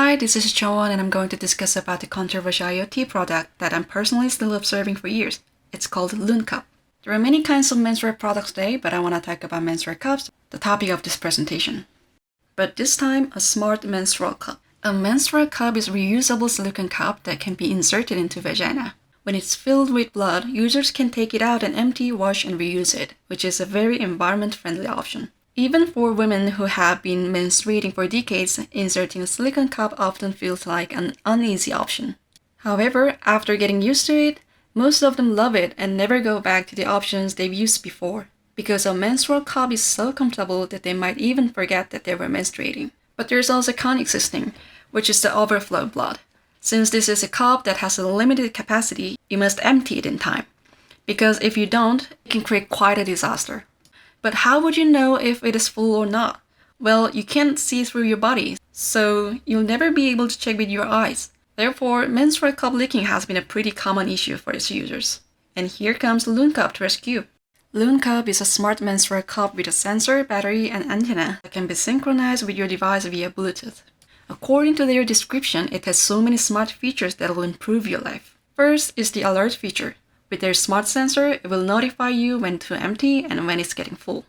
Hi, this is Joan and I'm going to discuss about the controversial IoT product that I'm personally still observing for years. It's called Loon Cup. There are many kinds of menswear products today, but I want to talk about menswear cups, the topic of this presentation. But this time, a smart menstrual cup. A menstrual cup is a reusable silicone cup that can be inserted into vagina. When it's filled with blood, users can take it out and empty, wash, and reuse it, which is a very environment-friendly option. Even for women who have been menstruating for decades, inserting a silicone cup often feels like an uneasy option. However, after getting used to it, most of them love it and never go back to the options they've used before, because a menstrual cup is so comfortable that they might even forget that they were menstruating. But there's also a con existing, which is the overflow of blood. Since this is a cup that has a limited capacity, you must empty it in time, because if you don't, it can create quite a disaster. But how would you know if it is full or not? Well, you can't see through your body, so you'll never be able to check with your eyes. Therefore, menstrual cup leaking has been a pretty common issue for its users. And here comes Loon Cup to rescue. Loon Cup is a smart menstrual cup with a sensor, battery, and antenna that can be synchronized with your device via Bluetooth. According to their description, it has so many smart features that will improve your life. First is the alert feature. With their smart sensor, it will notify you when to empty and when it's getting full.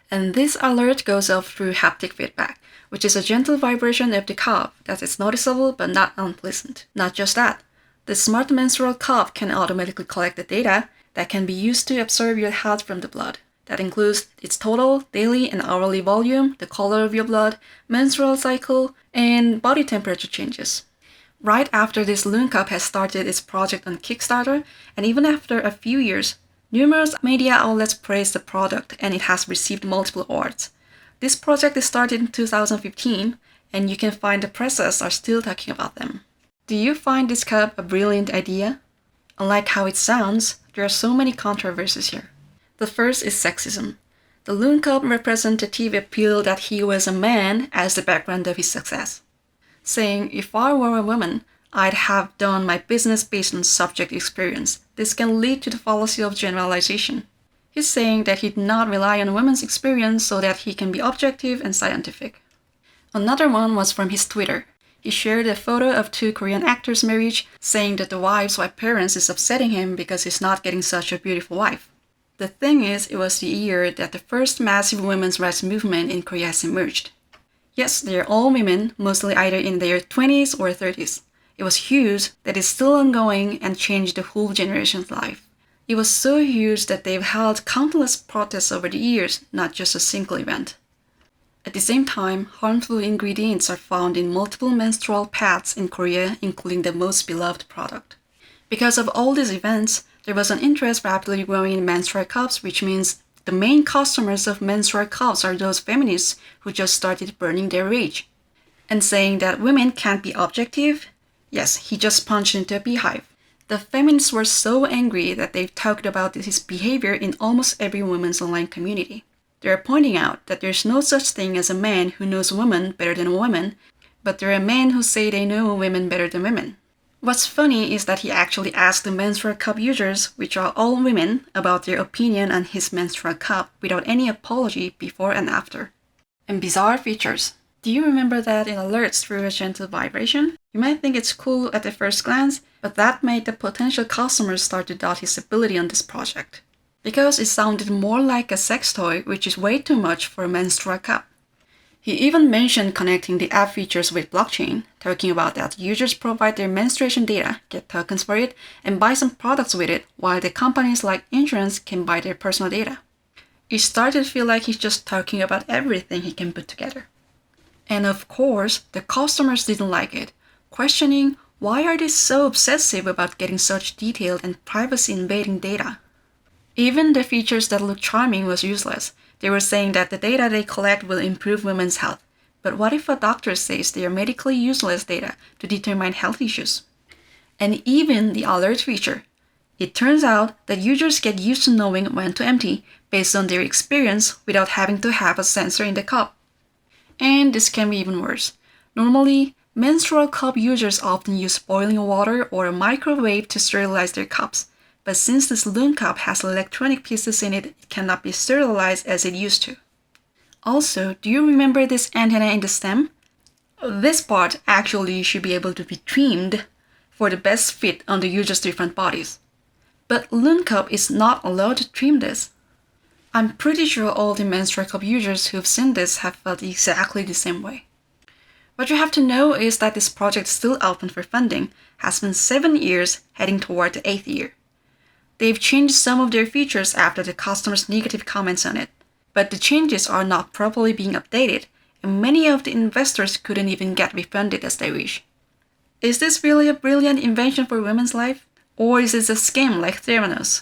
And this alert goes off through haptic feedback, which is a gentle vibration of the cup that is noticeable but not unpleasant. Not just that, the smart menstrual cup can automatically collect the data that can be used to observe your health from the blood. That includes its total, daily, and hourly volume, the color of your blood, menstrual cycle, and body temperature changes. Right after this Loon Cup has started its project on Kickstarter, and even after a few years, numerous media outlets praised the product and it has received multiple awards. This project is started in 2015, and you can find the presses are still talking about them. Do you find this cup a brilliant idea? Unlike how it sounds, there are so many controversies here. The first is sexism. The Loon Cup representative appealed that he was a man as the background of his success, saying, "If I were a woman, I'd have done my business based on subject experience. This can lead to the fallacy of generalization." He's saying that he did not rely on women's experience so that he can be objective and scientific. Another one was from his Twitter. He shared a photo of two Korean actors' marriage, saying that the wife's white parents is upsetting him because he's not getting such a beautiful wife. The thing is, it was the year that the first massive women's rights movement in Korea has emerged. Yes, they are all women, mostly either in their 20s or 30s. It was huge that it's still ongoing and changed the whole generation's life. It was so huge that they've held countless protests over the years, not just a single event. At the same time, harmful ingredients are found in multiple menstrual pads in Korea, including the most beloved product. Because of all these events, there was an interest rapidly growing in menstrual cups, which means the main customers of menstrual cups are those feminists who just started burning their rage. And saying that women can't be objective? Yes, he just punched into a beehive. The feminists were so angry that they've talked about his behavior in almost every women's online community. They are pointing out that there's no such thing as a man who knows women better than a woman, but there are men who say they know women better than women. What's funny is that he actually asked the menstrual cup users, which are all women, about their opinion on his menstrual cup without any apology before and after. And bizarre features. Do you remember that it alerts through a gentle vibration? You might think it's cool at the first glance, but that made the potential customers start to doubt his ability on this project, because it sounded more like a sex toy, which is way too much for a menstrual cup. He even mentioned connecting the app features with blockchain, talking about that users provide their menstruation data, get tokens for it, and buy some products with it, while the companies like insurance can buy their personal data. It started to feel like he's just talking about everything he can put together. And of course, the customers didn't like it, questioning why are they so obsessive about getting such detailed and privacy-invading data. Even the features that looked charming was useless. They were saying that the data they collect will improve women's health. But what if a doctor says they are medically useless data to determine health issues? And even the alert feature. It turns out that users get used to knowing when to empty based on their experience without having to have a sensor in the cup. And this can be even worse. Normally, menstrual cup users often use boiling water or a microwave to sterilize their cups. But since this Loon Cup has electronic pieces in it, it cannot be sterilized as it used to. Also, do you remember this antenna in the stem? This part actually should be able to be trimmed for the best fit on the user's different bodies. But Loon Cup is not allowed to trim this. I'm pretty sure all the menstrual cup users who've seen this have felt exactly the same way. What you have to know is that this project is still open for funding, has been 7 years, heading toward the 8th year. They've changed some of their features after the customers' negative comments on it, but the changes are not properly being updated, and many of the investors couldn't even get refunded as they wish. Is this really a brilliant invention for women's life? Or is it a scam like Theranos?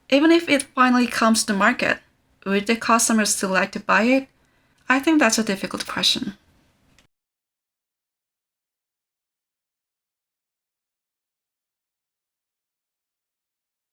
Even if it finally comes to market, would the customers still like to buy it? I think that's a difficult question.